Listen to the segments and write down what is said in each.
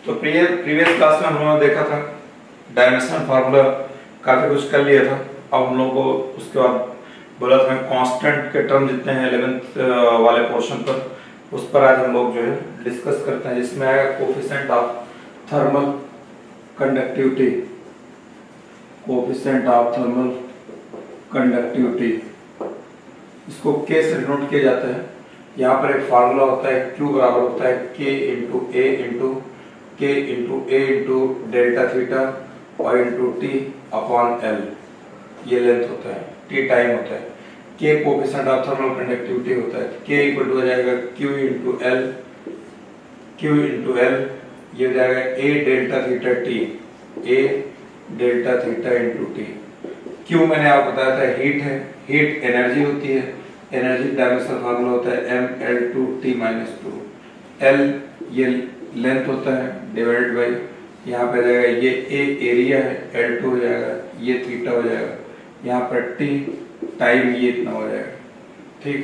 तो previous class में हम लोगों ने देखा था डायमेंशनल फार्मूला, काफी कुछ कर लिया था। अब हम लोगों को उसके बाद बोला था कांस्टेंट के टर्म जितने हैं 11th वाले पोर्शन पर, उस पर आज हम लोग जो है डिस्कस करते हैं। जिसमें आएगा coefficient of thermal conductivity, coefficient of thermal conductivity, इसको के से डिनोट किया जाता है। यहाँ पर एक फार्मूला होता है, Q बराबर होता है K into A into delta theta और इंटू T अपॉन L, ये लेंथ होता है, T टाइम होता है, K coefficient of thermal conductivity होता है, K इक्वल टू हो जाएगा Q इंटू L, ये हो जाएगा A delta theta T, A delta theta into T। Q मैंने आपको बताया था हीट है, हीट एनर्जी होती है, एनर्जी डायमेंशनल फार्मूला होता है mL2T-2, L ये लेंथ होता है डिवाइडेड बाय, यहाँ पे जाएगा ये A एरिया है, L2 हो जाएगा, ये थीटा हो जाएगा, यहाँ पर T टाइम ये इतना हो जाएगा। ठीक,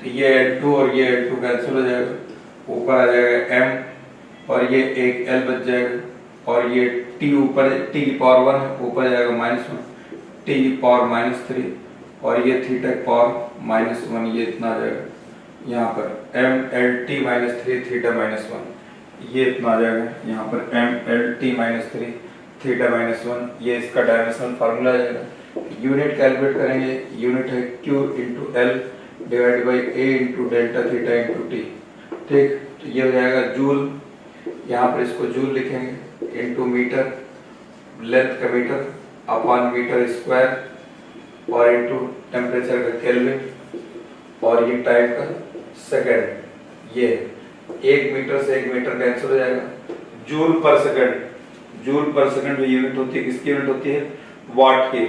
तो ये L2 और ये L2 कैंसिल हो जाएगा, ऊपर आ जाएगा m और ये एक L बच जाएगा और ये T ऊपर T की पावर 1 है, ऊपर जाएगा -1, T की पावर -3 और ये थीटा की पावर -1, ये इतना आ जाएगा। यहाँ पर mLT-3 थीटा -1, ये इतना आ जाएगा। यहाँ पर mLT-3 थीटा -1, ये इसका डायमेंशनल फार्मूला आ जाएगा। यूनिट कैलकुलेट करेंगे, यूनिट है Q into L divide by A into delta theta into T। ठीक, तो ये हो जाएगा जूल, यहाँ पर इसको जूल लिखेंगे, इंटू मीटर, लेंथ का मीटर अपॉन मीटर स्क्वायर और इंटू टेम्परेचर का केल्विन और ये टाइम का सेकंड। ये 1 मीटर से 1 मीटर कैंसिल हो जाएगा। Joule per second, joule per second जो यूनिट होती है, किसकी यूनिट होती है? वाट की।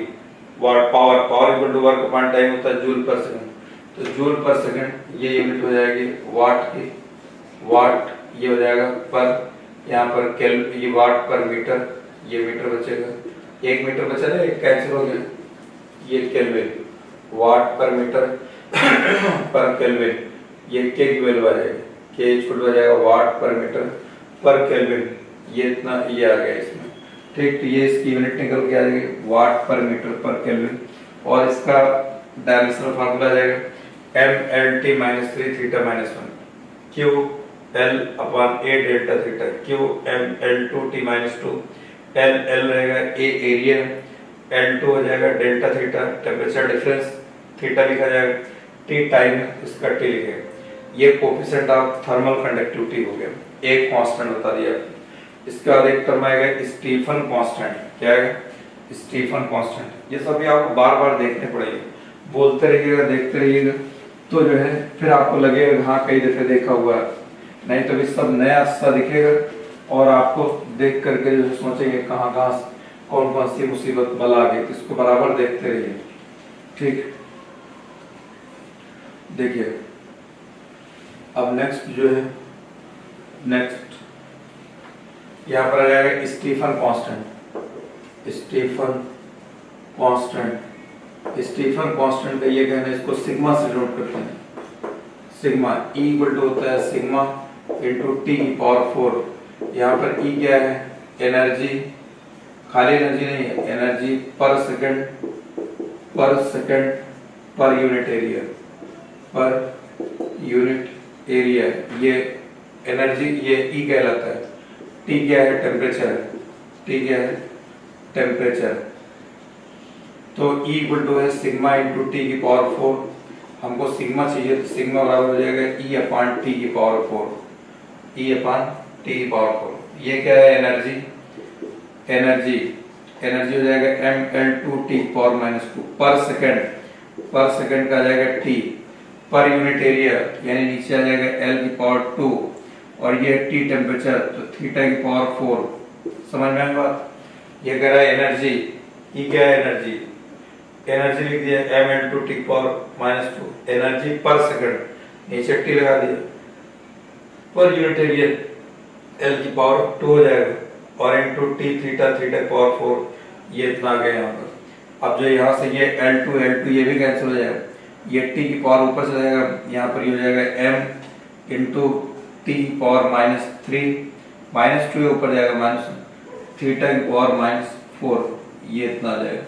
Watt power equal to work upon time होता है जूल पर सेकंड। तो जूल पर सेकंड ये यूनिट हो जाएगी वाट की, वाट ये हो जाएगा पर, यहाँ पर ये वाट पर मीटर, ये मीटर बचेगा, 1 मीटर बचा ना, एक कैंसिल हो गया, ये केल्विन, वाट पर मीटर पर केल्विन, ये के की वैल्यू आ जाएगी, के इक्वल टू आ जाएगा वाट पर मीटर पर केल्विन, ये इतना ये आ गया इसमें। ठीक, तो ये इसकी यूनिट निकल के आ जाएगी वाट पर मीटर पर केल्विन और इसका डायमेंशनल फार्मूला आ जाएगा mLT-3 theta -1 Q L upon A delta theta, Q mL2T-2, L रहेगा A एरिया, L2 हो जाएगा delta theta temperature difference, theta लिखा जाएगा, T टाइम है, इसका T लिखेगा। ये कोफिशिएंट ऑफ थर्मल कंडक्टिविटी हो गया, एक कांस्टेंट बता दिया। इसके बाद एक टर्म आएगा स्टीफन कांस्टेंट। क्या है? Stefan constant. ये सभी आपको बार बार देखने पड़ेंगे, बोलते रहिएगा, देखते रहिएगा, तो जो है फिर आपको लगेगा हाँ कई दफे देखा हुआ है, नहीं तो भी सब नया सा दिखेगा और आपको देख करके जो सोचेंगे कहाँ कहाँ कौन कौन सी मुसीबत बला आ गई, इसको बराबर देखते रहिए। ठीक, देखिए अब नेक्स्ट जो है, नेक्स्ट यहाँ पर आ जाएगा Stefan constant. Stefan constant, Stefan constant का ये कहना है, इसको सिग्मा से डिनोट करते हैं। सिग्मा E इक्वल टू होता है सिग्मा इंटू T की पावर 4। यहाँ पर E क्या है? एनर्जी, खाली एनर्जी नहीं है, एनर्जी पर second per unit area, per unit area, ये एनर्जी, ये E कहलाता है। T क्या है? टेम्परेचर, T क्या है? टेम्परेचर। तो E इक्वल टू है सिग्मा इंटू T की पावर 4। हमको सिग्मा चाहिए, तो सिग्मा बराबर हो जाएगा E अपॉन T की पावर 4, E अपॉन T की पावर 4। ये क्या है? एनर्जी, एनर्जी हो जाएगा mL2T पावर -2 पर सेकंड का आ जाएगा T, पर यूनिट एरिया यानी नीचे आ जाएगा L की पावर 2 और ये T टेम्परेचर, तो थीटा की पावर 4। समझ में आई बात? ये कह रहा है एनर्जी, E क्या है? एनर्जी लिख दिया mL2T पावर -2, एनर्जी पर सेकंड, नीचे T लगा दिया, पर यूनिट एरिया L की पावर 2 हो जाएगा और इंटू T थीटा पावर 4, ये इतना आ गया यहाँ पर। अब जो यहाँ से ये L2 ये भी कैंसिल हो जाएगा, ये T की पावर ऊपर से जाएगा, यहाँ पर ये हो जाएगा m इंटू T पावर -3 -2 ऊपर जाएगा माइनस थीटा की पावर -4, ये इतना आ जाएगा,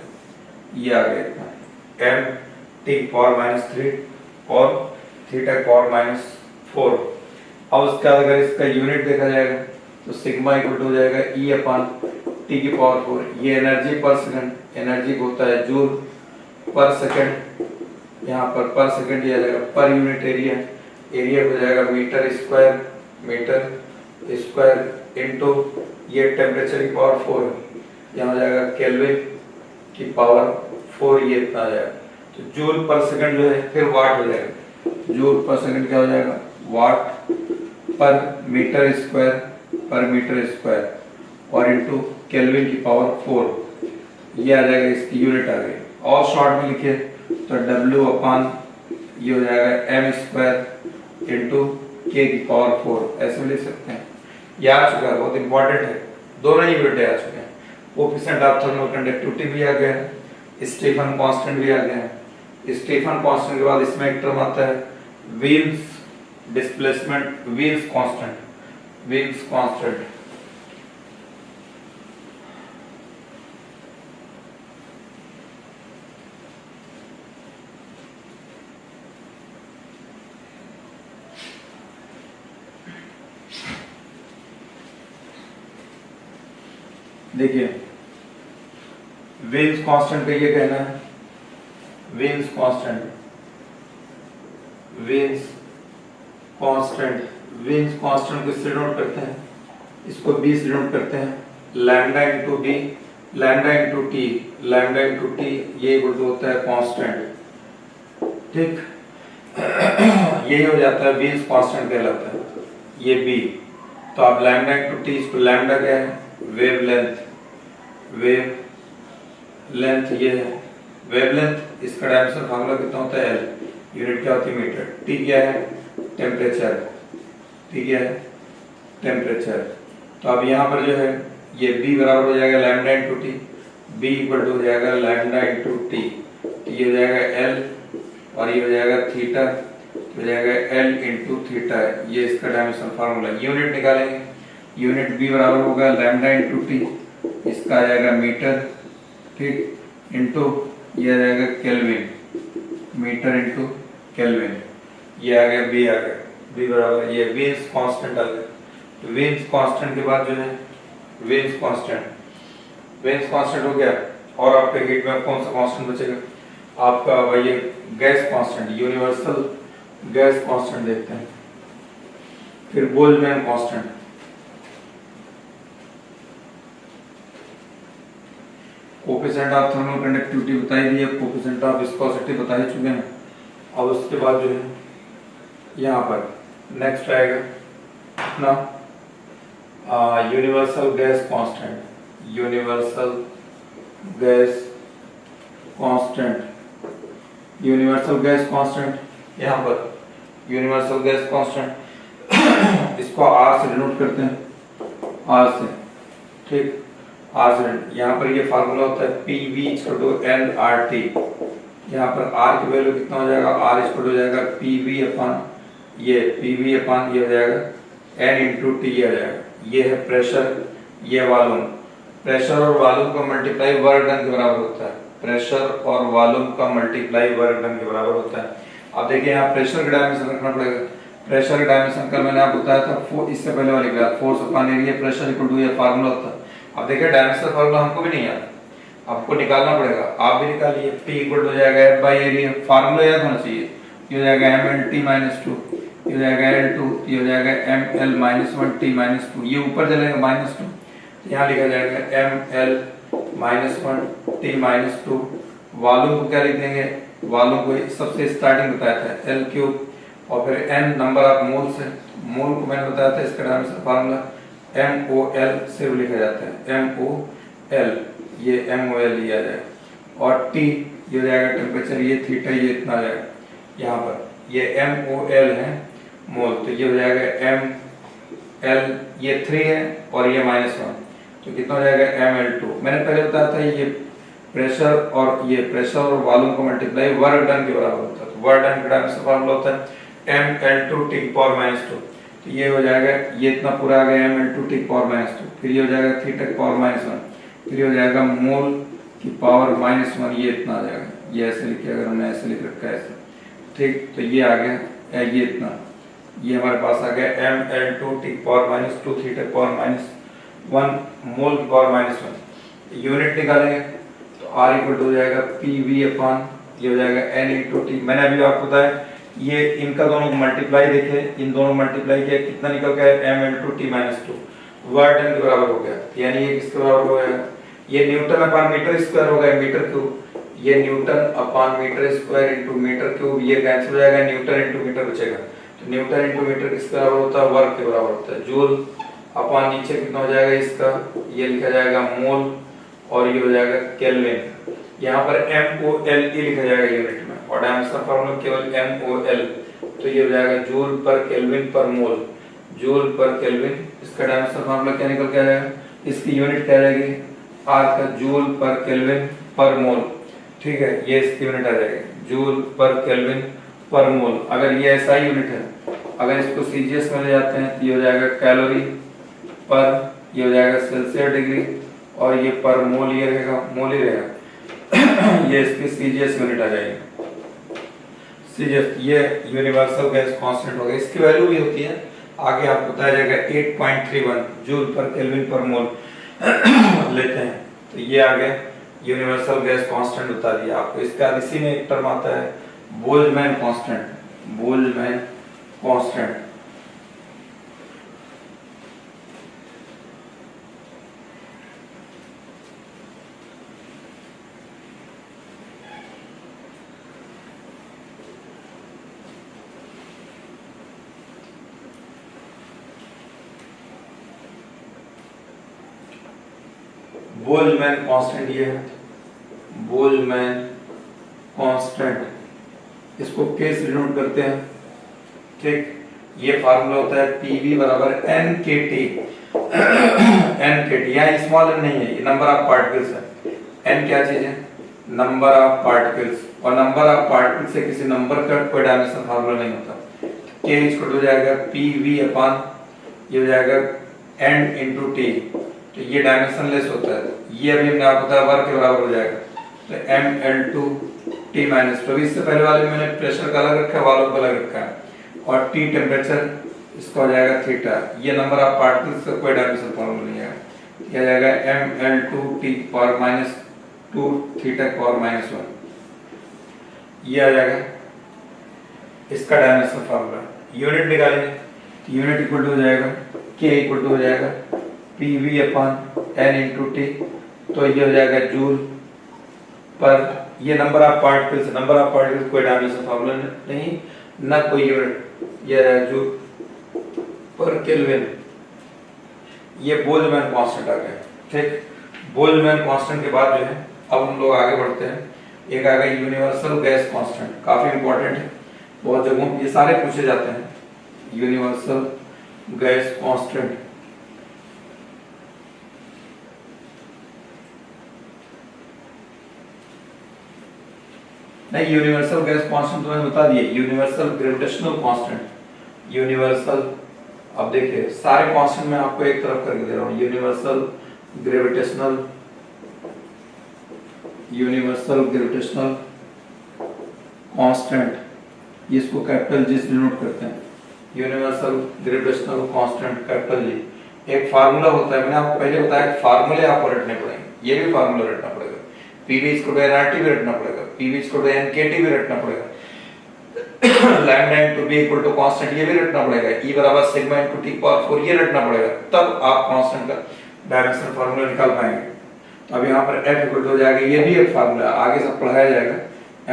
ये आ गया इतना m t की पावर -3 और थीटा की पावर -4। अब उसके बाद अगर इसका यूनिट देखा जाएगा तो सिग्मा इक्वल टू हो जाएगा E अपान टी की पावर 4। ये एनर्जी पर सेकंड, एनर्जी होता है जूल पर सेकंड, यहाँ पर सेकंड दिया जाएगा, पर यूनिट एरिया, एरिया हो जाएगा मीटर स्क्वायर इनटू ये टेम्परेचर की पावर 4, यहाँ हो जाएगा केल्विन की पावर 4, ये इतना आ जाएगा। तो जूल पर सेकंड जो है फिर वाट हो जाएगा, जूल पर सेकंड क्या हो जाएगा, वाट पर मीटर स्क्वायर और इनटू केल्विन की पावर 4, ये आ जाएगा, इसकी यूनिट आ गई। और शॉर्ट में लिखे तो W अपान ये हो जाएगा m स्क्वायर इनटू k की पावर 4, ऐसे भी लिख सकते हैं। ये आ चुका है, बहुत इंपॉर्टेंट है, दोनों ही यूनिट आ चुके हैं। कोएफिशिएंट ऑफ थर्मल कंडक्टिविटी भी आ गया है, स्टीफन कांस्टेंट भी आ गया है। स्टीफन कांस्टेंट के बाद इसमें एक टर्म आता है व्हील्स डिस्प्लेसमेंट, व्हील्स कांस्टेंट। देखिए व्हील्स कांस्टेंट का ये कहना है, व्हील्स कांस्टेंट को इससे डिनोट करते हैं, इसको b से डिनोट करते हैं, lambda into b, lambda into t, ये इक्वल टू होता है कांस्टेंट, ठीक। यही हो जाता है व्हील्स कांस्टेंट कहलाता है, ये b। तो आप लैम्डा इंटू t, इसको लैम्डा क्या है, वेवलेंथ ये है वेवलेंथ, इसका डायमेंशन फार्मूला कितना होता है L, यूनिट क्या होती है मीटर, T क्या है टेम्परेचर। तो अब यहाँ पर जो है ये B बराबर हो जाएगा lambda into T, B equal to हो जाएगा लैम्डा इंटू टी, ये हो जाएगा L और ये हो जाएगा थीटा, हो जाएगा L इंटू थीटा, ये इसका डायमेंशन फार्मूला। यूनिट निकालेंगे, यूनिट B बराबर होगा लैम्डा इंटू टी, इसका आ जाएगा मीटर, ठीक, इंटू ये आ जाएगा केल्विन, मीटर इंटू केल्विन, ये आ गया B आ गया, B बराबर ये व्हील्स कांस्टेंट आ गया। तो व्हील्स कांस्टेंट के बाद जो है व्हील्स कांस्टेंट हो गया, और आपके हीट में कौन सा कांस्टेंट बचेगा, आपका वही gas constant, universal gas constant देखते हैं। फिर Boltzmann constant, coefficient of thermal conductivity बताई दी है, कोएफिशिएंट ऑफ विस्कोसिटी बता ही चुके हैं। अब उसके बाद जो है यहाँ पर नेक्स्ट आएगा अपना universal gas constant, universal gas constant यहाँ पर यूनिवर्सल गैस कांस्टेंट, इसको R से डिनोट करते हैं, R से, ठीक, R से। यहाँ पर ये फार्मूला होता है PV NRT, यहाँ पर R की वैल्यू कितना हो जाएगा, R इक्वल हो जाएगा PV अपान ये हो जाएगा N इंटू T आ जाएगा। ये है प्रेशर, ये वॉल्यूम, प्रेशर और वॉल्यूम का मल्टीप्लाई वर्क डन के बराबर होता है, प्रेशर और वॉल्यूम का मल्टीप्लाई वर्क डन के बराबर होता है। अब देखिए यहाँ प्रेशर का डायमेंशन रखना पड़ेगा, प्रेशर का डायमेंशन कल मैंने आपको बताया था, इससे पहले वाली class, force upon area pressure equal to ये फार्मूला होता है। अब देखिए डायमेंशन फार्मूला हमको भी नहीं आता, आपको निकालना पड़ेगा, आप भी निकालिए। P इक्वल हो जाएगा F बाई एरिया, फार्मूला याद होना चाहिए, ये हो जाएगा MLT माइनस 2, ये हो जाएगा L2, ये हो जाएगा ML माइनस 1 T माइनस 2, ये ऊपर चलेगा माइनस 2, यहाँ लिखा जाएगा ML minus 1 T minus 2। Volume को क्या लिख देंगे, वॉल्यूम को सबसे स्टार्टिंग बताया था L क्यूब, और फिर N नंबर ऑफ मोल्स है, मोल को मैंने बताया था, इसका डायमेंशन फार्मूला MOL से लिखा जाता है, MOL, ये MOL लिया जाए, और T ये हो जाएगा टेम्परेचर, ये थीटा, ये इतना आ जाएगा। यहाँ पर ये MOL है मोल, तो ये हो जाएगा ML, ये 3 है और ये -1, तो कितना हो जाएगा ML2। मैंने पहले बताया था ये प्रेशर और वॉल्यूम का मल्टीप्लाई वर्क डन के बराबर होता है, तो वर्क डन का डायमेंशन फार्मूला होता है ML2 T की पावर -2। तो ये हो जाएगा, ये इतना पूरा आ गया m into T power minus 2, फिर ये हो जाएगा थीटा की पावर माइनस 1, फिर ये हो जाएगा मोल की पावर माइनस 1, ये इतना आ जाएगा, ये ऐसे लिखे, अगर हमने ऐसे लिख रखा है ऐसे, ठीक। तो ये आ गया, ये इतना, ये हमारे पास आ गया M L two T power minus 2 theta power minus 1 mole की पावर माइनस 1। यूनिट निकालेंगे तो आर इक्वल हो जाएगा पी वी अपॉन, ये हो जाएगा एन इंटू टी। मैंने अभी आपको बताया ये इनका दोनों को मल्टीप्लाई देखे, इन दोनों मल्टीप्लाई किया, कितना निकल गया एम इंटू टी माइनस 2, वर्ड टन के बराबर हो गया, यानी ये किसके बराबर हो गया, ये न्यूटन अपॉन मीटर स्क्वायर हो गया, मीटर क्यूब, ये newton upon metre square into metre cube, ये कैंसिल हो जाएगा, न्यूटन इनटू मीटर बचेगा, तो न्यूटन इनटू मीटर किसके बराबर होता है, वर्ग के बराबर होता है। जूल अपॉन नीचे कितना हो जाएगा इसका, ये लिखा जाएगा मोल, और ये हो जाएगा केल्विन, यहाँ पर एम ओ एल ई लिखा जाएगा यूनिट में, और डायमेंशन फार्मूला केवल एम ओ एल, तो ये हो जाएगा जूल पर केल्विन पर मोल, जूल पर केल्विन, इसका डायमेंशन फार्मूला क्या निकल के आएगा, इसकी यूनिट क्या रहेगी, आर का जूल पर केल्विन पर मोल, ठीक है, ये इसकी यूनिट आ जाएगी जूल पर केल्विन पर मोल। अगर ये ऐसा यूनिट है, अगर इसको सीजीएस में ले जाते हैं तो ये हो जाएगा कैलोरी पर, ये हो जाएगा सेल्सियस डिग्री, और ये पर मोल, ये रहेगा मोल ही रहेगा ये इसकी सीजीएस यूनिट आ जाएगी, सीजीएस, ये यूनिवर्सल गैस कांस्टेंट हो गया, इसकी वैल्यू भी होती है, आगे आपको बताया जाएगा 8.31 जूल पर केल्विन पर मोल लेते हैं, तो ये आ गया यूनिवर्सल गैस कांस्टेंट बता दिया आपको। इसका इसी में एक टर्म आता है Boltzmann constant, Boltzmann constant, Boltzmann constant, ये है बोल्ट्जमैन कांस्टेंट, इसको केस डिनोट करते हैं, ठीक। ये फार्मूला होता है पीवी बराबर एन के टी, एन के टी, यहाँ स्मॉल एन नहीं है, ये नंबर ऑफ पार्टिकल्स है, एन क्या चीज है, नंबर ऑफ पार्टिकल्स, और नंबर ऑफ पार्टिकल्स से किसी नंबर का कोई डायमेंशन फार्मूला नहीं होता, के इक्वल हो जाएगा पीवी अपॉन, ये हो जाएगा एन इंटू टी, तो ये डायमेंशनलेस होता है, ये अभी हमने आपको बताया वर्ग के बराबर हो जाएगा, तो M L two T minus, तो इससे पहले वाले में मैंने प्रेशर का अलग रखा है, वालों का अलग रखा है, और टी टेम्परेचर, इसका हो जाएगा थीटा, ये नंबर ऑफ पार्टिकल्स का कोई डायमेंशन फॉर्मूला नहीं है, ये आ जाएगा M L two T power minus 2 theta power minus 1, ये आ जाएगा इसका डायमेंशन फॉर्मूला। यूनिट निकालेंगे, यूनिट इक्वल हो जाएगा के इक्वल हो जाएगा P V upon N into T, तो ये हो जाएगा जूल पर, ये number of particles, number of particles कोई डायमेंशन फार्मूला नहीं, ना कोई यूनिट, ये जूल पर केल्विन, ये बोल्ट्जमैन कांस्टेंट आ गया, ठीक। बोल्ट्जमैन कांस्टेंट के बाद जो है अब हम लोग आगे बढ़ते हैं, एक आ गया यूनिवर्सल गैस कांस्टेंट, काफी इंपॉर्टेंट है, बहुत जगहों ये सारे पूछे जाते हैं, यूनिवर्सल गैस कांस्टेंट, नहीं यूनिवर्सल गैस कांस्टेंट तो मैंने बता दिया, यूनिवर्सल ग्रेविटेशनल कांस्टेंट, यूनिवर्सल, अब देखिए सारे कांस्टेंट मैं आपको एक तरफ करके दे रहा हूं, universal gravitational, universal gravitational constant, इसको कैपिटल जी से डिनोट करते हैं, universal gravitational constant capital G. एक फार्मूला होता है, मैंने आपको पहले बताया फार्मूले आपको रटने पड़ेंगे, ये भी फार्मूला रटना पड़ेगा, पीवी इक्वल टू एनआरटी भी रटना पड़ेगा, पीवी इक्वल टू एनकेटी भी रटना पड़ेगा, lambda into B equal to constant ये भी रटना पड़ेगा, ई बराबर सिग्मा इनटू टी पावर 4 ये रटना पड़ेगा, तब आप कांस्टेंट का डायमेंशन फार्मूला निकाल पाएंगे। तो अब यहाँ पर f इक्वल हो जाएगा, ये भी एक फार्मूला आगे सब पढ़ाया जाएगा,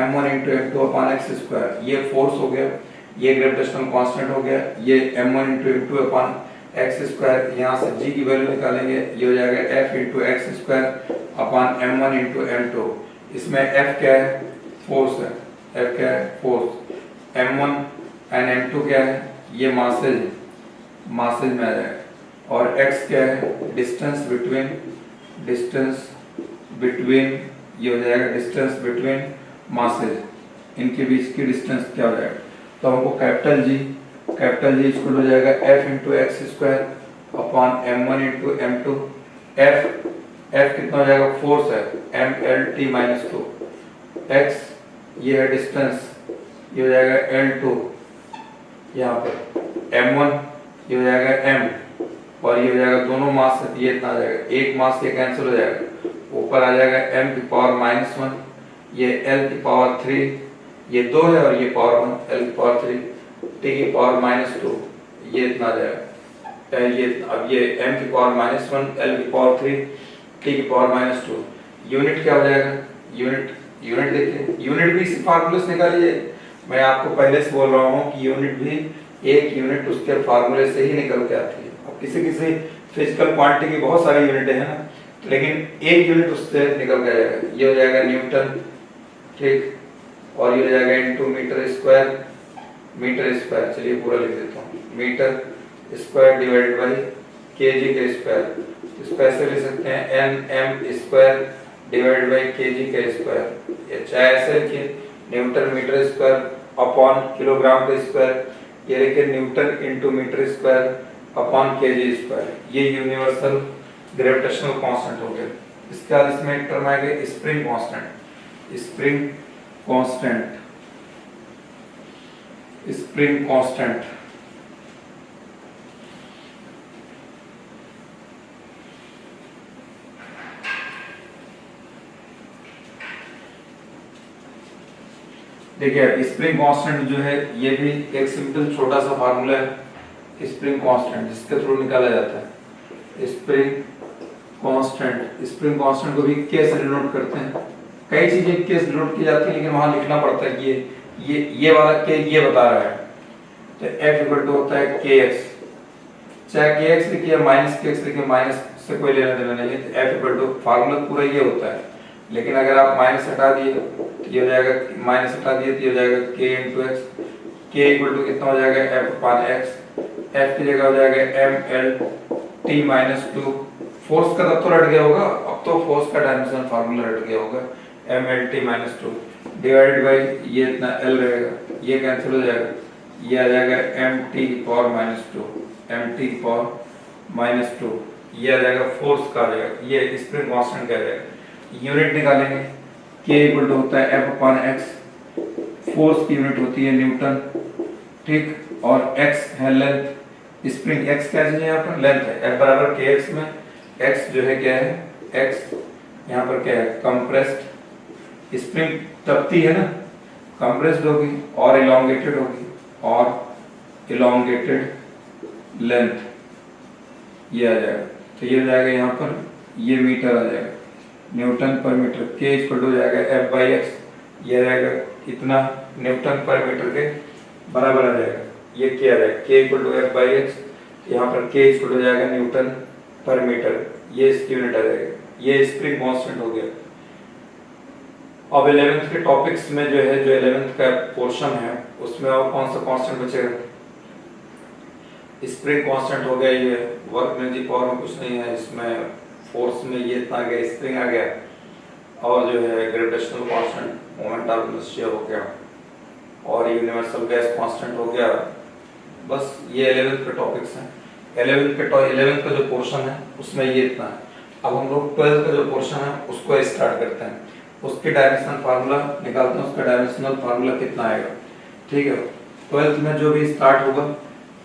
m1 into m2 upon x square, ये फोर्स हो गया, ये ग्रेविटेशनल कांस्टेंट हो गया, ये m1 into m2 upon x square, यहाँ से g की वैल्यू निकालेंगे, ये हो जाएगा f into x square upon m1 into m2, इसमें f क्या है, फोर्स है, f क्या है, फोर्स, m1 and m2 क्या है, ये मासेज, मासेज में आ जाएगा, और x क्या है, डिस्टेंस बिटवीन, डिस्टेंस बिटवीन, ये हो जाएगा डिस्टेंस बिटवीन मासेज, इनके बीच की डिस्टेंस क्या हो जाएगा, तो हमको capital G capital G equal हो जाएगा F into x square upon m1 into m2। F कितना हो जाएगा, फोर्स है, mlt माइनस 2। x ये है डिस्टेंस, ये हो जाएगा L2 यहाँ पर, m1 ये हो जाएगा m, और ये हो जाएगा दोनों मास से ये इतना आ जाएगा, एक मास ये कैंसिल हो जाएगा, ऊपर आ जाएगा m की पावर -1, ये l की पावर 3, ये 2 है और ये पावर 1, l की पावर 3, t की पावर -2, ये इतना आ जाएगा। ये अब ये m की पावर -1, l की पावर 3, t की पावर -2, यूनिट क्या हो जाएगा, यूनिट देखिए, यूनिट भी इसी फार्मूले से निकाली है। मैं आपको पहले से बोल रहा हूँ कि यूनिट भी एक यूनिट उसके फार्मूले से ही निकल के आती है। अब किसी फिजिकल क्वांटिटी की बहुत सारी यूनिटें हैं ना, लेकिन एक यूनिट उससे निकल के आएगा, ये हो जाएगा न्यूटन, ठीक, और ये हो जाएगा इनटू मीटर स्क्वायर, चलिए पूरा लिख देता हूँ, metre square divided by KG के स्क्वायर। इसको ऐसे लिख सकते हैं nm square divided by KG के स्क्वायर, या चाहे ऐसे लिखिए newton metre square upon kilogram के स्क्वायर, ये लिखिए newton into metre square upon KG square. ये यूनिवर्सल ग्रेविटेशनल कांस्टेंट हो गया। इसके बाद इसमें एक टर्म आएगा स्प्रिंग कांस्टेंट। देखिए स्प्रिंग कांस्टेंट जो है ये भी एक सिंपल छोटा सा फार्मूला है, स्प्रिंग कांस्टेंट जिसके थ्रू निकाला जाता है। स्प्रिंग कांस्टेंट को भी के से डिनोट करते हैं। कई चीजें के से डिनोट की जाती है, लेकिन वहां लिखना पड़ता है कि ये वाला के ये बता रहा है, तो F इक्वल टू होता है kx, चाहे kx लिखिए माइनस kx लिखिए, माइनस से कोई लेना देना नहीं है, तो F इक्वल टू फार्मूला पूरा ये होता है। लेकिन अगर आप माइनस हटा दिए तो ये हो जाएगा, माइनस हटा दिए तो ये हो जाएगा k into x, k equal to कितना हो जाएगा f अपान x, f की जगह हो जाएगा mlt माइनस 2। फोर्स का तब तो रट गया होगा, अब तो फोर्स का डायमेंशन फार्मूला रट गया होगा, mlt माइनस 2 डिवाइडेड बाई ये इतना l रहेगा, ये कैंसिल हो जाएगा, ये आ जाएगा mt पावर माइनस 2, ये आ जाएगा फोर्स का आ जाएगा, ये स्प्रिंग कांस्टेंट का आ जाएगा। यूनिट निकालेंगे, k इक्वल टू होता है f अपान x, फोर्स की यूनिट होती है न्यूटन, ठीक, और x है लेंथ, स्प्रिंग x क्या चीज है यहाँ पर, लेंथ है, f बराबर kx में x जो है क्या है, x यहाँ पर क्या है, कंप्रेस्ड, स्प्रिंग तपती है ना, कंप्रेस्ड होगी और इलोंगेटेड होगी, और इलोंगेटेड लेंथ, ये आ जाएगा, तो ये हो जाएगा यहाँ पर, ये मीटर आ जाएगा, न्यूटन पर मीटर, k इक्वल टू हो जाएगा f बाई एक्स, ये रहेगा इतना न्यूटन पर मीटर के बराबर आ जाएगा, ये क्या आ जाएगा, k equal to f by x, यहाँ पर k इक्वल हो जाएगा न्यूटन पर मीटर, ये इसकी यूनिट आ जाएगा, ये स्प्रिंग कांस्टेंट हो गया। अब 11th के टॉपिक्स में जो है, जो 11th का पोर्शन है उसमें और कौन सा कांस्टेंट बचेगा, स्प्रिंग कांस्टेंट हो गया, ये वर्क एनर्जी पावर में कुछ नहीं है, इसमें फोर्स में ये इतना आ गया, स्प्रिंग आ गया, और जो है gravitational constant moment of inertia हो गया, और यूनिवर्सल गैस कांस्टेंट हो गया। बस ये 11th के टॉपिक्स हैं। 11th का जो पोर्शन है उसमें ये इतना है। अब हम लोग 12th का जो पोर्शन है उसको स्टार्ट करते हैं, उसके डायमेंशनल फार्मूला निकालते हैं, उसका डायमेंशनल फार्मूला कितना आएगा, ठीक है। 12th में जो भी स्टार्ट होगा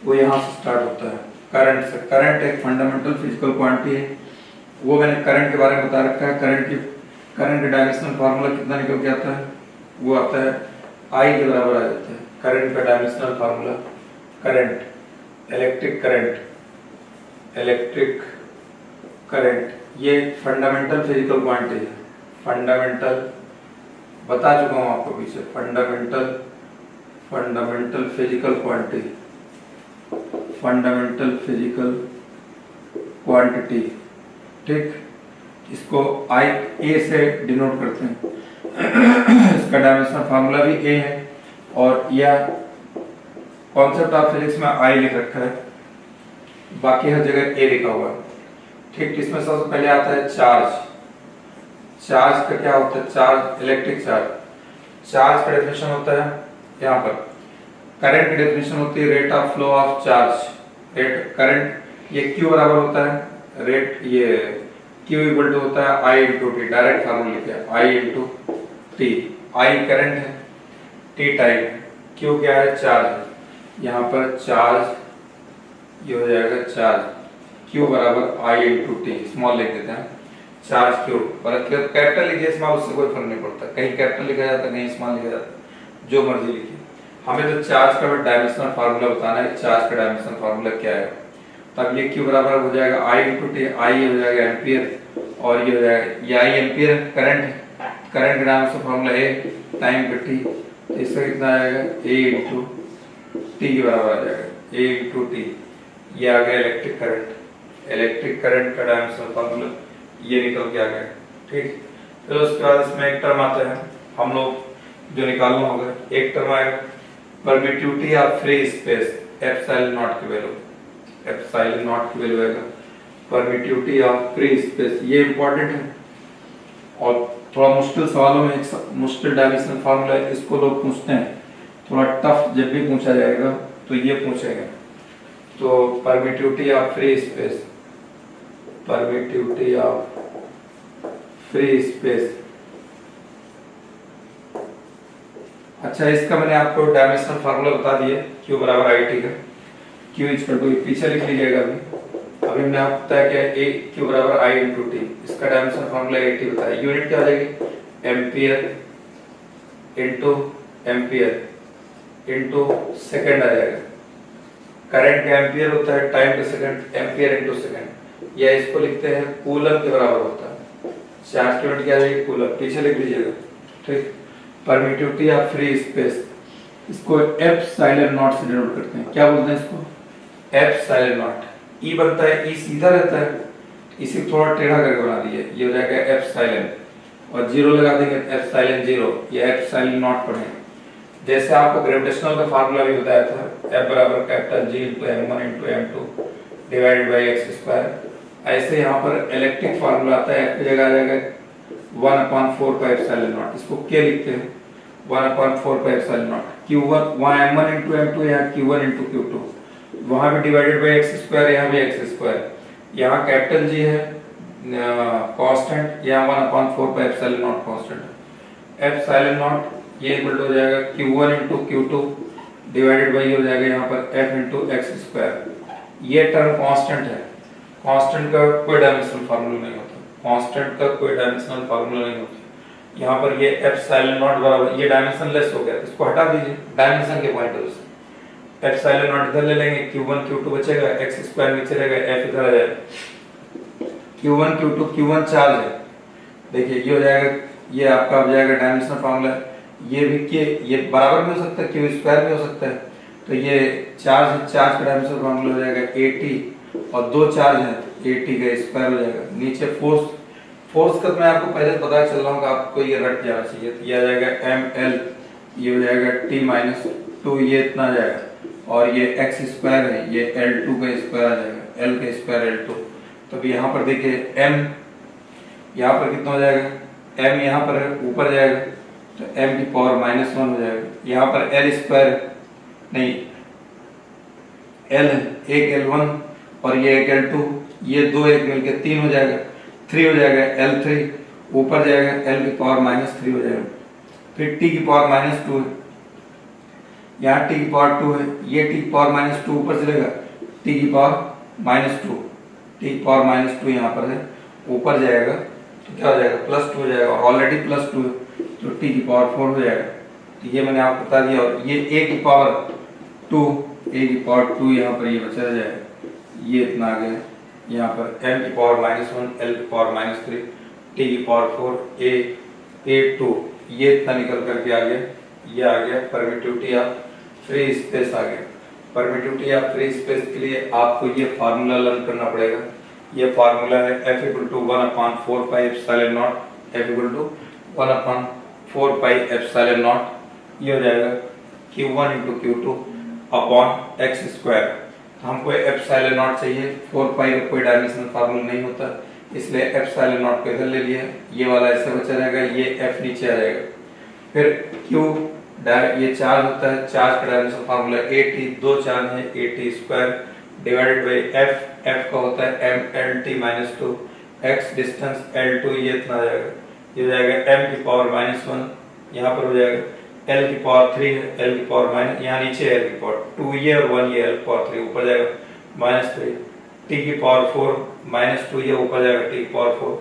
वो यहाँ से स्टार्ट होता है, करंट से। करंट एक फंडामेंटल फिजिकल क्वांटिटी है, वो मैंने करंट के बारे में बता रखा है। करंट का डायमेंशनल फार्मूला कितना निकल के आता है, वो आता है I के बराबर आ जाता है। करंट का dimensional formula, current, electric current, ये फंडामेंटल फिजिकल क्वांटिटी है। फंडामेंटल बता चुका हूँ आपको पीछे, फंडामेंटल फिजिकल क्वांटिटी, ठीक। इसको I A से डिनोट करते हैं। इसका डायमेंशनल फार्मूला भी A है, और यह कॉन्सेप्ट ऑफ फिजिक्स में I लिख रखा है, बाकी हर जगह A लिखा हुआ है, ठीक। इसमें सबसे पहले आता है चार्ज। चार्ज का क्या होता है, चार्ज, इलेक्ट्रिक चार्ज। चार्ज का डेफिनेशन होता है यहाँ पर करंट की डेफिनेशन होती है rate of flow of charge. Rate current, ये Q बराबर होता है रेट, ये Q इक्वल टू होता है I into T. Direct formula लिखे I into T. I current है, T टाइम है, Q क्या है चार्ज। यहाँ पर चार्ज ये हो जाएगा चार्ज Q बराबर I इंटू टी। स्मॉल लिख देते हैं, चार्ज Q कैपिटल लिखिए स्मॉल, उससे कोई फर्क नहीं पड़ता, कहीं कैपिटल लिखा जाता कहीं स्मॉल लिखा जाता, जो मर्जी लिखिए। हमें तो चार्ज का डायमेंशनल फार्मूला बताना है, चार्ज का डायमेंशनल फार्मूला क्या है। तब ये Q बराबर हो जाएगा I इंटू टी। I हो जाएगा एम्पियर और ये हो जाएगा ये I एम्पियर करंट है, करंट का डायमेंशनल फार्मूला A टाइम पे टी, तो इसका कितना आएगा A इंटू टी के बराबर आ जाएगा A इंटू टी। ये आ गया इलेक्ट्रिक करंट। इलेक्ट्रिक करंट का डायमेंशनल फार्मूला ये निकल के आ गया, ठीक। फिर उसके बाद इसमें एक टर्म आता है, हम लोग जो निकालना होगा, एक टर्म आएगा permittivity of free space, epsilon not की वैल्यू, एप्सिलॉन नॉट की वैल्यू आएगा परमिटिविटी ऑफ फ्री स्पेस। ये इंपॉर्टेंट है और थोड़ा मुश्किल सवालों में एक मुश्किल डायमेंशनल फार्मूला है, इसको लोग पूछते हैं, थोड़ा टफ जब भी पूछा जाएगा तो ये पूछेगा। तो permittivity of free space, permittivity of free space. अच्छा, इसका मैंने आपको डायमेंशनल फार्मूला बता दिया, Q बराबर I T का। Q इक्वल टू पीछे लिख लीजिएगा अभी हमने आपको बताया क्या A Q बराबर I इंटू टी। इसका डायमेंशनल फार्मूला AT बताया। यूनिट क्या हो जाएगी ampere into ampere into second आ जाएगा। करंट का एम्पियर होता है, टाइम का सेकंड, एम्पियर इंटू सेकंड। या इसको लिखते हैं कूलम के बराबर होता है, चार्ज की यूनिट क्या आ जाएगी कूलम, पीछे लिख लीजिएगा, ठीक। परमिटिविटी ऑफ फ्री स्पेस, इसको एप्सिलॉन नॉट से डिनोट करते हैं। क्या बोलते हैं इसको, एप्सिलॉन नॉट। ई बनता है, ई सीधा रहता है, इसे थोड़ा टेढ़ा करके बना दिए, ये हो जाएगा एप्सिलॉन और जीरो लगा देंगे एप्सिलॉन जीरो, ये एप्सिलॉन नॉट पढ़ेंगे। जैसे आपको ग्रेविटेशनल का फार्मूला भी बताया था, F बराबर capital G into M1 into M2 divided by x square, ऐसे यहाँ पर इलेक्ट्रिक फार्मूला आता है, F की जगह आ जाएगा 1/4 पाई एप्सिलॉन नॉट। इसको क्या लिखते हैं 1/4 पाई एप्सिलॉन नॉट। Q1 वहाँ M1 इंटू M2, यहाँ Q1 इंटू Q2, वहाँ भी डिवाइडेड बाई एक्स स्क्वायर, यहाँ भी एक्स स्क्वायर। यहाँ कैपिटल G है कांस्टेंट, यहाँ 1/4 pi epsilon not constant. Epsilon not ये इक्वल हो जाएगा Q1 into Q2 divided by हो जाएगा यहाँ पर F इंटू एक्स स्क्वायर। ये टर्म कांस्टेंट है, कांस्टेंट का कोई डायमेंशनल फार्मूला नहीं होता, कांस्टेंट का कोई डायमेंशनल फार्मूला नहीं होता। यहाँ पर ये एप्सिलॉन नॉट बराबर, ये डायमेंशनलेस हो गया, इसको हटा दीजिए डायमेंशन के पॉइंट ऑफ से। एप्सिलॉन नॉट इधर ले लेंगे, Q1 Q2 बचेगा, एक्स स्क्वायर नीचे रहेगा, F इधर आ जाएगा। Q1 Q2 Q1 चार्ज है, देखिए ये हो जाएगा, ये आपका हो जाएगा डायमेंशनल फार्मूला। ये भी के ये बराबर भी हो सकता है, Q स्क्वायर भी हो सकता है, तो ये चार्ज का डायमेंशनल फार्मूला हो जाएगा AT और दो चार्ज है AT का स्क्वायर हो जाएगा। नीचे फोर्स का मैं आपको पहले पता चल रहा हूँ, आपको ये रट जाना चाहिए। तो ये आ जाएगा ML, ये हो जाएगा T-2, ये इतना आ जाएगा, और ये x स्क्वायर है, ये L2 का स्क्वायर आ जाएगा, L का स्क्वायर L2। तो अभी यहाँ पर देखिए M यहाँ पर कितना हो जाएगा, M यहाँ पर है ऊपर जाएगा तो m की पावर -1 हो जाएगा। यहाँ पर L स्क्वायर नहीं, L है, एक L1 और ये एक L2, ये दो एक मिलके 3 हो जाएगा, 3 हो जाएगा L3, ऊपर जाएगा L की पावर -3 हो जाएगा। फिर t की पावर -2 है, यहाँ t की पावर 2 है, ये t की पावर -2 ऊपर चलेगा, t की पावर -2, t की पावर -2 यहाँ पर है, ऊपर जाएगा तो क्या हो जाएगा +2 हो जाएगा, और ऑलरेडी +2 है तो t की पावर 4 हो जाएगा। तो ये मैंने आपको बता दिया, और ये a की पावर 2 यहाँ पर ये बचा जाएगा, ये इतना आ गया। यहाँ पर m की पावर -1, l की पावर -3, t की पावर 4, a2, ये इतना निकल करके आ गया। ये आ गया परमिटिविटी ऑफ फ्री स्पेस आ गया। परमिटिविटी ऑफ फ्री स्पेस के लिए आपको ये फार्मूला लर्न करना पड़ेगा। ये फार्मूला है F = 1/4 pi epsilon not, F = 1/4 pi epsilon not, ये हो जाएगा Q1 into Q2 upon x square. तो हमको एप्सिलॉन नॉट चाहिए, 4 पाई का कोई डायमेंशनल फार्मूला नहीं होता, इसलिए एप्सिलॉन नॉट को इधर ले लिया, ये वाला ऐसे बचा रहेगा, ये F नीचे आ जाएगा। फिर Q ये चार्ज होता है, चार्ज का डायमेंशन फार्मूला at, दो चार्ज है at square divided by f का होता है m(L_t)-2, x डिस्टेंस L2 ये इतना आ जाएगा, ये हो जाएगा m की पावर -1, यहाँ पर हो जाएगा l की पावर 3 है, l की पावर माइनस, यहाँ नीचे l की पावर 2 ये और 1 ये, l की पावर 3 ऊपर जाएगा -3, t की पावर 4 -2 ये ऊपर जाएगा t की पावर 4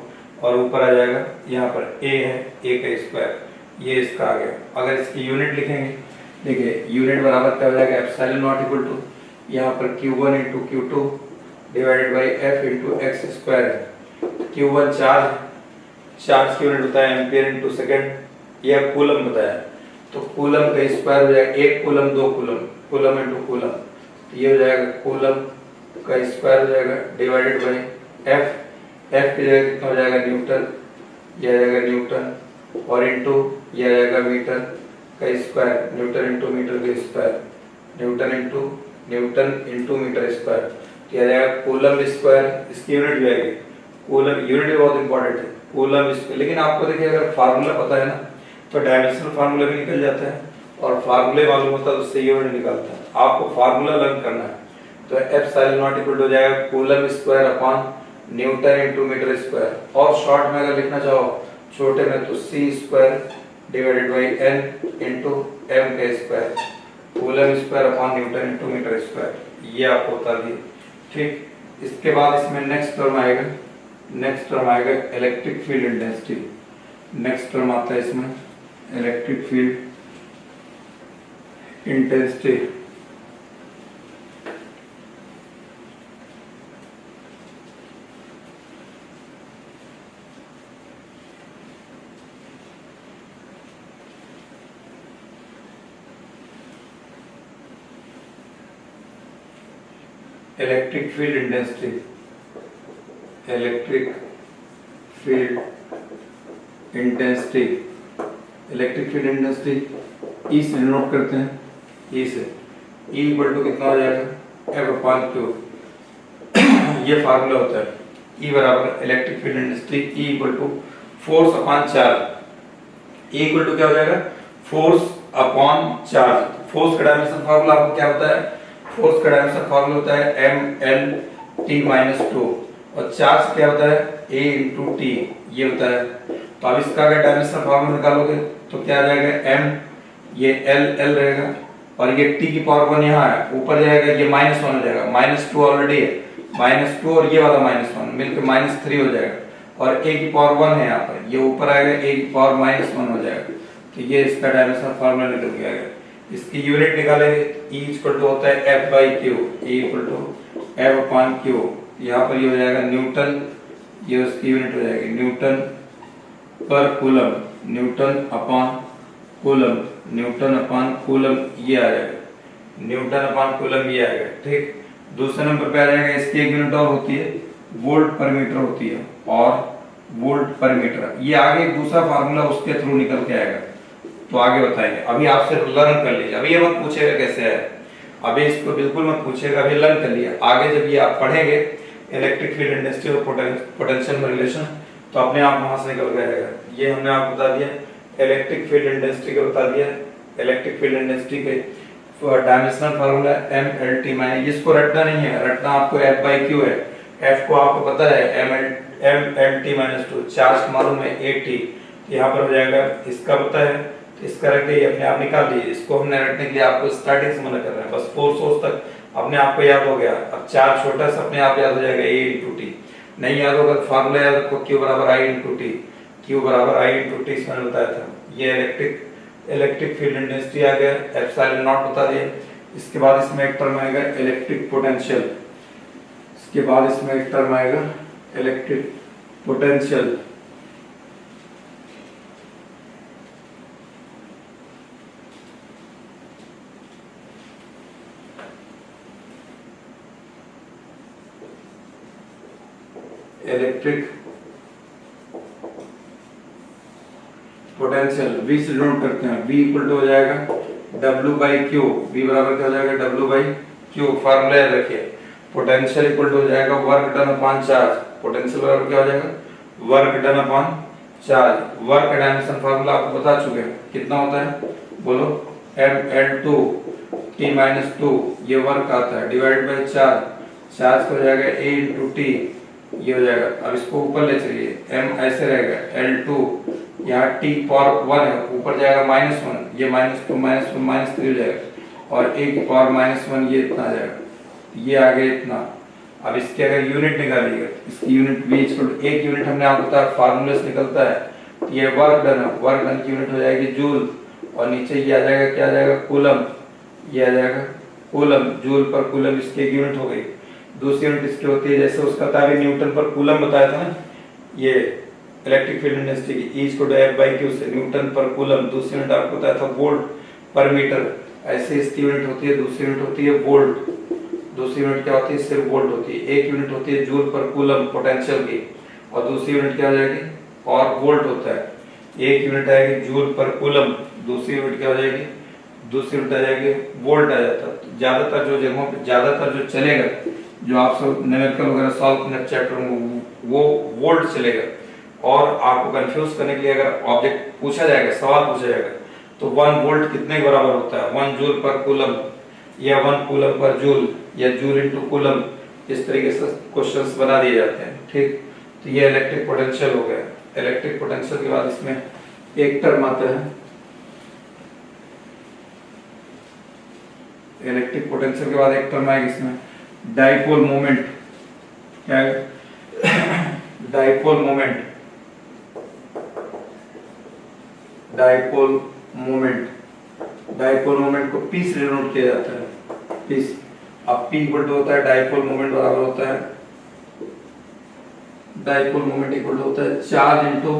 और ऊपर आ जाएगा यहाँ पर a है, a का स्क्वायर, ये इसका आ गया। अगर इसकी यूनिट लिखेंगे, देखिए यूनिट बराबर क्या हो जाएगा, एप्सिलॉन नॉट इक्वल टू यहाँ पर q1 into q2 divided by f into x square है। q1 चार्ज की यूनिट होता है एम्पियर इंटू सेकेंड, यह कूलम बताया, तो कूलम का स्क्वायर हो जाएगा 1 coulomb 2 coulomb, coulomb into coulomb, ये हो जाएगा कूलम का स्क्वायर हो जाएगा डिवाइडेड बाई f की जगह कितना हो जाएगा न्यूटन, यह आ जाएगा न्यूटन और इंटू यह आ जाएगा मीटर का स्क्वायर, न्यूटन इंटू मीटर का square, newton into metre square, तो यह आ जाएगा कूलम स्क्वायर, इसकी यूनिट भी आएगी कूलम, यूनिट भी बहुत इंपॉर्टेंट है कूलम स्क्वायर। लेकिन आपको देखिए अगर फार्मूला पता है ना तो डायमेंशनल फार्मूला भी निकल जाता है और फार्मूले मालूम होता है तो उससे यूनिट निकलता है, आपको फार्मूला लर्न करना है। तो एप्सिलॉन नॉट इक्वल हो जाएगा coulomb square upon newton into metre square, और शॉर्ट में अगर लिखना चाहो छोटे में तो c square divided by n into m का square, coulomb square upon newton into metre square, ये आपको बता दिए। ठीक, इसके बाद इसमें नेक्स्ट टर्म आएगा electric field intensity, next term आता है इसमें electric field intensity. Electric field intensity, electric field intensity, electric field intensity E से नोट करते हैं, ई से, ई इक्वल टू कितना हो जाएगा एफ अपॉन क्यू, ये फार्मूला होता है, ई बराबर electric field intensity E equal to force upon charge, E equal to क्या हो जाएगा फोर्स अपॉन चार्ज। फोर्स का डायमेंशन फार्मूला आपको क्या होता है, फोर्स का डायमेंशन फार्मूला होता है m(L_t)-2 और चार्ज क्या होता है a इंटू टी, ये होता है। तो अब इसका अगर डायमेंशन फार्मूला निकालोगे तो क्या आ जाएगा m, ये l रहेगा और ये t की पावर 1 यहाँ है, ऊपर जाएगा ये -1 हो जाएगा, -2 ऑलरेडी है, -2 और ये वाला -1 मिलकर -3 हो जाएगा और a की पावर 1 है यहाँ पर, ये ऊपर आएगा a की पावर -1 हो जाएगा। तो ये इसका डायमेंशन फार्मूला निकल गया है। इसकी यूनिट निकालेंगे, E इक्वल टू होता है F by q, E equal to F upon q, यहाँ पर ये हो जाएगा न्यूटन, ये उसकी यूनिट हो जाएगी न्यूटन पर coulomb, Newton upon coulomb, Newton upon coulomb ये आ जाएगा, न्यूटन अपॉन कूलम ये आएगा। ठीक, दूसरे नंबर पे आ जाएगा, इसकी एक यूनिट और होती है वोल्ट पर मीटर होती है, और वोल्ट पर मीटर, ये आगे दूसरा फार्मूला उसके थ्रू निकल के आएगा, तो आगे बताएंगे। अभी आप सिर्फ लर्न कर लीजिए, अभी ये मत पूछेगा कैसे है, अभी इसको बिल्कुल मत पूछेगा, अभी लर्न कर लिया, आगे जब ये आप पढ़ेंगे इलेक्ट्रिक फील्ड इंटेंसिटी और पोटेंशियल में रिलेशन, तो अपने आप वहां से निकल जाएगा। ये हमने आपको बता दिया इलेक्ट्रिक फील्ड इंटेंसिटी का बता दिया, इलेक्ट्रिक फील्ड इंटेंसिटी के डायमेंशनल फार्मूला m(L_t)-, इसको रटना नहीं है, रटना आपको F बाई क्यू है, F को आपको पता है m(L_t)-2, चार्ज मालूम है at, यहाँ पर हो जाएगा, इसका पता है तो इसका रख दिए, अपने आप निकाल दिए। इसको हमने रटने के लिए आपको स्टार्टिंग से मना कर रहे हैं, बस फोर्स तक अपने आप को याद हो गया। अब चार्ज छोटा सा अपने आप याद हो जाएगा a इंटू टी, नहीं याद होगा तो फार्मूला याद रखो q बराबर i इंटू टी, q बराबर i इंटू टी इसमें बताया था। ये इलेक्ट्रिक फील्ड इंटेंसिटी आ गया, एप्सिलॉन नॉट बता दिए। इसके बाद इसमें एक टर्म आएगा इलेक्ट्रिक पोटेंशियल, इसके बाद इसमें एक टर्म आएगा electric potential. Electric potential V से नोट करते हैं, V इक्वल टू हो जाएगा W बाई क्यू, V बराबर क्या हो जाएगा W बाई क्यू, फार्मूला याद रखिए। पोटेंशियल इक्वल टू हो जाएगा work done upon charge, potential बराबर क्या हो जाएगा work done upon charge. Work dimension formula आपको बता चुके हैं, कितना होता है बोलो, ml2 t-2 ये वर्क आता है, डिवाइड बाय चार्ज। चार्ज हो जाएगा a इंटू टी, ये हो जाएगा। अब इसको ऊपर ले चलिए, m ऐसे रहेगा, L2 यहाँ t पावर 1 है, ऊपर जाएगा -1, ये -2 -1 -3 हो जाएगा, और a की पावर -1 ये इतना आ जाएगा, ये आ गया इतना। अब इसके अगर यूनिट निकालिएगा, इसकी यूनिट v एक यूनिट हमने आपको बताया फार्मूले से निकलता है, ये वर्क डन है, वर्क डन की यूनिट हो जाएगी जूल, और नीचे ये आ जाएगा, क्या आ जाएगा, कूलम, ये आ जाएगा कूलम, जूल पर कूलम इसकी एक यूनिट हो गई। दूसरी यूनिट इसकी होती है, जैसे उसका था भी न्यूटन पर कूलम बताया था ना, ये इलेक्ट्रिक फील्ड इंटेंसिटी की E को F/Q से न्यूटन पर कूलम। दूसरी यूनिट आपको बताया था वोल्ट पर मीटर, ऐसे इसकी यूनिट होती है। दूसरी यूनिट होती है वोल्ट, दूसरी यूनिट क्या होती है, सिर्फ वोल्ट होती है। एक यूनिट होती है जूल पर कूलम पोटेंशियल की, और दूसरी यूनिट क्या हो जाएगी, और वोल्ट होता है। एक यूनिट आएगी जूल पर कूलम, दूसरी यूनिट क्या हो जाएगी, दूसरी यूनिट आ जाएगी वोल्ट आ जाता है। ज्यादातर जो जगहों पे ज्यादातर जो चलेगा, जो आप सब न्यूमेरिकल वगैरह सॉल्व करने चैप्टर में, वो वोल्ट चलेगा। और आपको कंफ्यूज करने के लिए अगर ऑब्जेक्ट पूछा जाएगा, सवाल पूछा जाएगा, तो 1 वोल्ट कितने के बराबर होता है, 1 जूल पर कूलम, या 1 कूलम पर जूल, या जूल इनटू कूलम, इस तरीके से क्वेश्चंस बना दिए जाते हैं। ठीक, तो ये इलेक्ट्रिक पोटेंशियल हो गया। इलेक्ट्रिक पोटेंशियल के बाद इसमें एक टर्म आता है, इलेक्ट्रिक पोटेंशियल के बाद एक टर्म आएगी इसमें डाइपोल मोमेंट। क्या है, dipole moment, dipole moment, dipole moment को P से डिनोट किया जाता है, P। अब P इक्वल टू होता है डाइपोल मोमेंट बराबर होता है, डाइपोल मोमेंट इक्वल टू होता है चार्ज इनटू,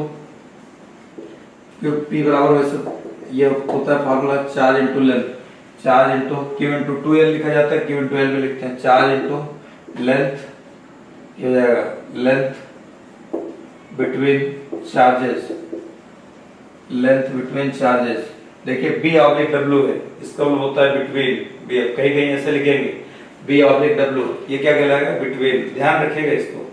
P बराबर वैसे ये होता है formula charge into length, charge into Q into 2L लिखा जाता है, Q इनटू L में लिखते हैं, चार्ज इनटू लेंथ, ये हो जाएगा length between charges, length between charges. देखिए B/W है, इसका मतलब होता है बिटवीन, कहीं कहीं ऐसे लिखेंगे B/W, ये क्या कहलाएगा, बिटवीन। ध्यान रखिएगा इसको,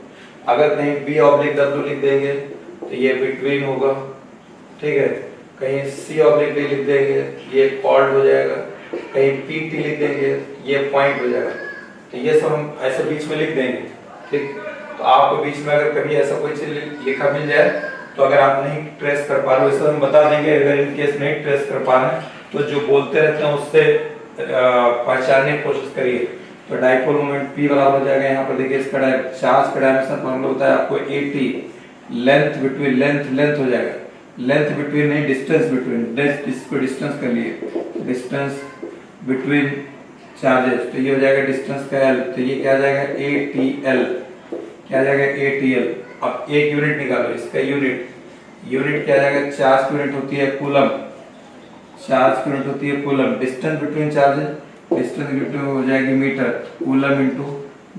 अगर कहीं B/W लिख देंगे तो ये बिटवीन होगा, ठीक है। कहीं C/D लिख देंगे ये कॉल्ड हो जाएगा, कहीं PT लिख देंगे ये पॉइंट हो जाएगा। तो ये सब हम ऐसे बीच में लिख देंगे, ठीक। तो आपको बीच में अगर कभी ऐसा कोई चीज लिखा मिल जाए, तो अगर आप नहीं ट्रेस कर पा रहे हो, वैसे हम बता देंगे। अगर इन केस नहीं ट्रेस कर पा रहे हैं, तो जो बोलते रहते हैं उससे पहचानने की कोशिश करिए। तो डाइपोल मोमेंट P बराबर हो जाएगा, यहाँ पर देखिए इसका चार्ज का डायमेंशन फॉर्मूला होता है आपको AT, लेंथ बिटवीन, लेंथ हो जाएगा, लेंथ बिटवीन नहीं, डिस्टेंस बिटवीन, इसको डिस्टेंस कर लिए, डिस्टेंस बिटवीन चार्जेस, तो ये हो जाएगा डिस्टेंस का L, तो ये क्या आ जाएगा ATL, क्या आ जाएगा ATL। अब एक यूनिट निकालो, इसका यूनिट क्या आ जाएगा, चार्ज की यूनिट होती है कूलम, चार्ज की यूनिट होती है coulomb. Distance between charges, distance between हो जाएगी metre, coulomb into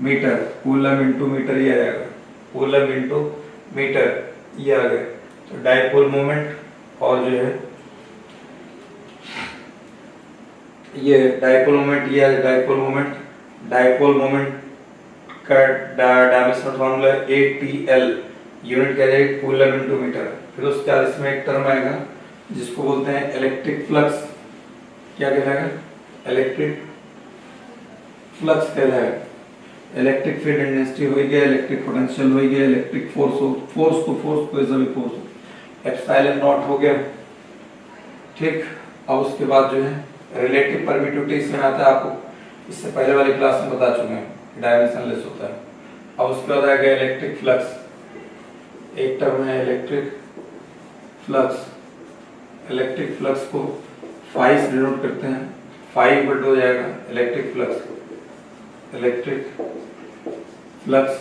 metre, coulomb into metre ये आ जाएगा, कूलम इनटू मीटर ये आ गया। तो डाइपोल मोमेंट और जो है ये डाइपोल मोमेंट, ये डाइपोल मोमेंट का डायमेंशनल फार्मूला ATL, यूनिट क्या है कूलम इनटू मीटर। फिर उसके बाद इसमें एक टर्म आएगा जिसको बोलते हैं इलेक्ट्रिक फ्लक्स। क्या कहलाएगा, इलेक्ट्रिक फ्लक्स कहलाएगा। इलेक्ट्रिक फील्ड इंटेंसिटी हो गया, इलेक्ट्रिक पोटेंशियल हो गया, इलेक्ट्रिक फोर्स हो, फोर्स कोई सा भी फोर्स, एप्सिलॉन नॉट हो गया, ठीक। अब उसके बाद जो है रिलेटिव परमिटिविटी इसमें आता है, आपको इससे पहले वाली क्लास में बता चुके हैं, डायमेंशनलेस होता है। अब उसके बाद आएगा इलेक्ट्रिक फ्लक्स, एक टर्म है इलेक्ट्रिक फ्लक्स। इलेक्ट्रिक फ्लक्स को फाई से डिनोट करते हैं, फाई इक्वल टू हो जाएगा electric flux, electric flux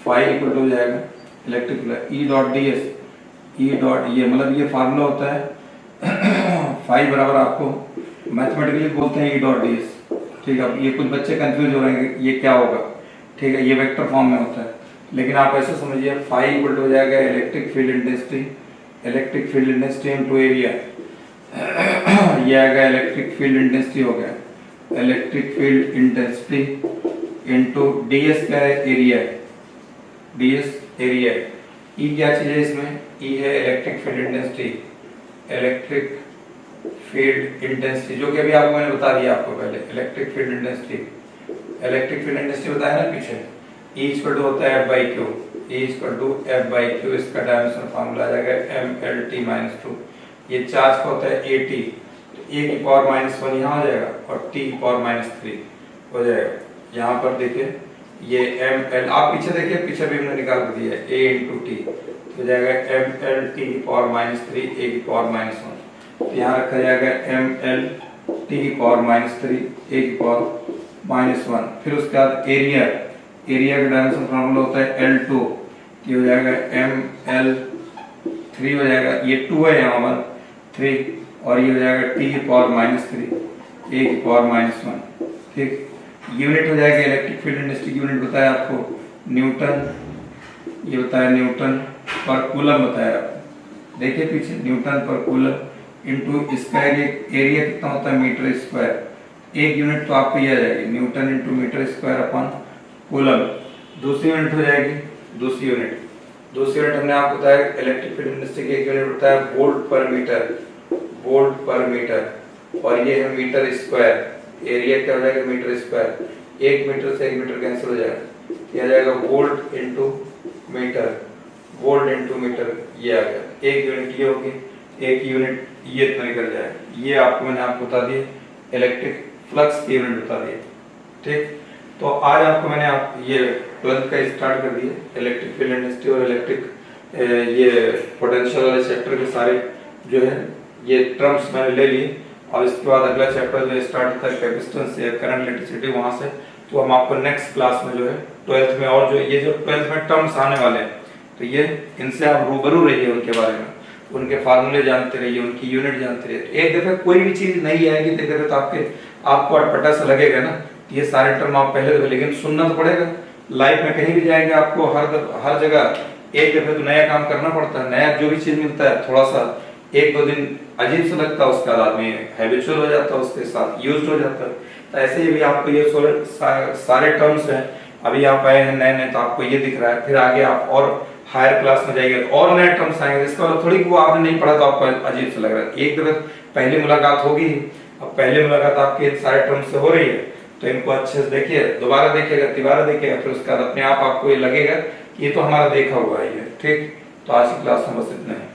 phi equal to हो जाएगा electric flux E dot ds, E dot ये मतलब ये फार्मूला होता है फाई बराबर आपको मैथमेटिकली बोलते हैं E डॉट ds, ठीक है। अब ये कुछ बच्चे कंफ्यूज हो रहे हैं ये क्या होगा, ठीक है, ये वेक्टर फॉर्म में होता है, लेकिन आप ऐसे समझिए फाई इक्वल टू हो जाएगा electric field intensity, electric field intensity into area, ये आएगा इलेक्ट्रिक फील्ड इंटेंसिटी हो गया, electric field intensity into ds क्या है, एरिया है, ds एरिया है। ई क्या चीज है इसमें? ई है electric field intensity, electric field intensity, जो कि अभी आपको मैंने बता दिया आपको पहले, electric field intensity, electric field intensity बताया ना पीछे। E इक्वल टू होता है F/Q, E equal to F/Q, इसका डायमेंशन फार्मूला आ जाएगा mLT-2। ये चार्ज का होता है AT, तो A की पावर -1 यहाँ हो जाएगा और T की पावर -3 हो जाएगा। यहाँ पर देखिए ये ml, आप पीछे देखिए, पीछे भी हमने निकाल दिया है, A इंटू टी हो जाएगा mLT की पावर -3 A की पावर -1, तो यहाँ रखा जाएगा mLT की पावर -3 A की पावर -1। फिर उसके बाद एरिया, एरिया का डायमेंशन फार्मूला होता है L2, ये हो जाएगा mL3 हो जाएगा, ये 2 है यहाँ पर 3, और ये हो जाएगा T की पावर -3 A की पावर -1। ठीक, यूनिट हो जाएगा इलेक्ट्रिक फील्ड इंटेंसिटी, यूनिट बताया आपको न्यूटन, ये बताया न्यूटन पर कूलम बताया आपको। देखिए पीछे न्यूटन पर कूलम इनटू इसका एरिया कितना होता है मीटर स्क्वायर, एक यूनिट तो आपको ये आ जाएगी newton into metre square upon coulomb. दूसरी यूनिट हो जाएगी, दूसरी यूनिट हमने आपको बताया इलेक्ट्रिक फील्ड इंटेंसिटी की एक यूनिट होता है वोल्ट पर मीटर, वोल्ट पर मीटर, और ये है मीटर स्क्वायर। एरिया क्या हो जाएगा मीटर स्क्वायर, एक मीटर से एक मीटर कैंसिल हो जाएगा, ये आ जाएगा volt into metre, volt into metre, ये आ गया। एक यूनिट ये होगी, एक यूनिट ये इतना निकल जाएगा। ये आपको मैंने आपको बता दिए इलेक्ट्रिक फ्लक्स की यूनिट बता दिए। ठीक, तो आज आपको मैंने ये 12th का स्टार्ट कर दिया, इलेक्ट्रिक फील्ड इंटेंसिटी और इलेक्ट्रिक ये पोटेंशियल वाले चैप्टर के सारे जो है ये टर्म्स मैंने ले लिए। और इसके बाद अगला चैप्टर जो स्टार्ट होता है कैपेसिटेंस या करंट इलेक्ट्रिसिटी, वहां से तो हम आपको नेक्स्ट क्लास में जो है 12th में, और जो ये जो 12th में टर्म्स आने वाले हैं तो ये इनसे आप रूबरू रहिए, उनके बारे में, उनके फार्मूले जानते रहिए, उनकी यूनिट जानते रहिए। तो एक दफे कोई भी चीज नहीं आएगी तो एक दफे तो आपको अटपटा सा लगेगा ना, ये सारे टर्म आप पहले दफे, लेकिन सुनना तो पड़ेगा। लाइफ में कहीं भी जाएंगे आपको हर जगह एक दफे तो नया काम करना पड़ता है। नया जो भी चीज मिलता है थोड़ा सा एक दो दिन अजीब सा लगता है, उसके बाद आदमी हैबिचुअल हो जाता है, उसके साथ यूज्ड हो जाता है। तो ऐसे ही भी आपको ये सारे टर्म्स हैं, अभी आप आए हैं नए नए तो आपको ये दिख रहा है, फिर आगे आप और हायर क्लास में जाएंगे और नए टर्म्स आएंगे, इसका मतलब थोड़ी वो आपने नहीं पढ़ा तो आपको अजीब सा लग रहा है। एक दफे पहली मुलाकात होगी, अब पहली मुलाकात आपके सारे टर्म्स से हो रही है तो इनको अच्छे से देखिए, दोबारा देखिएगा, तिबारा देखिएगा, फिर उसके बाद अपने आप आपको ये लगेगा कि ये तो हमारा देखा हुआ है। ठीक, तो आज की क्लास में बस इतना है।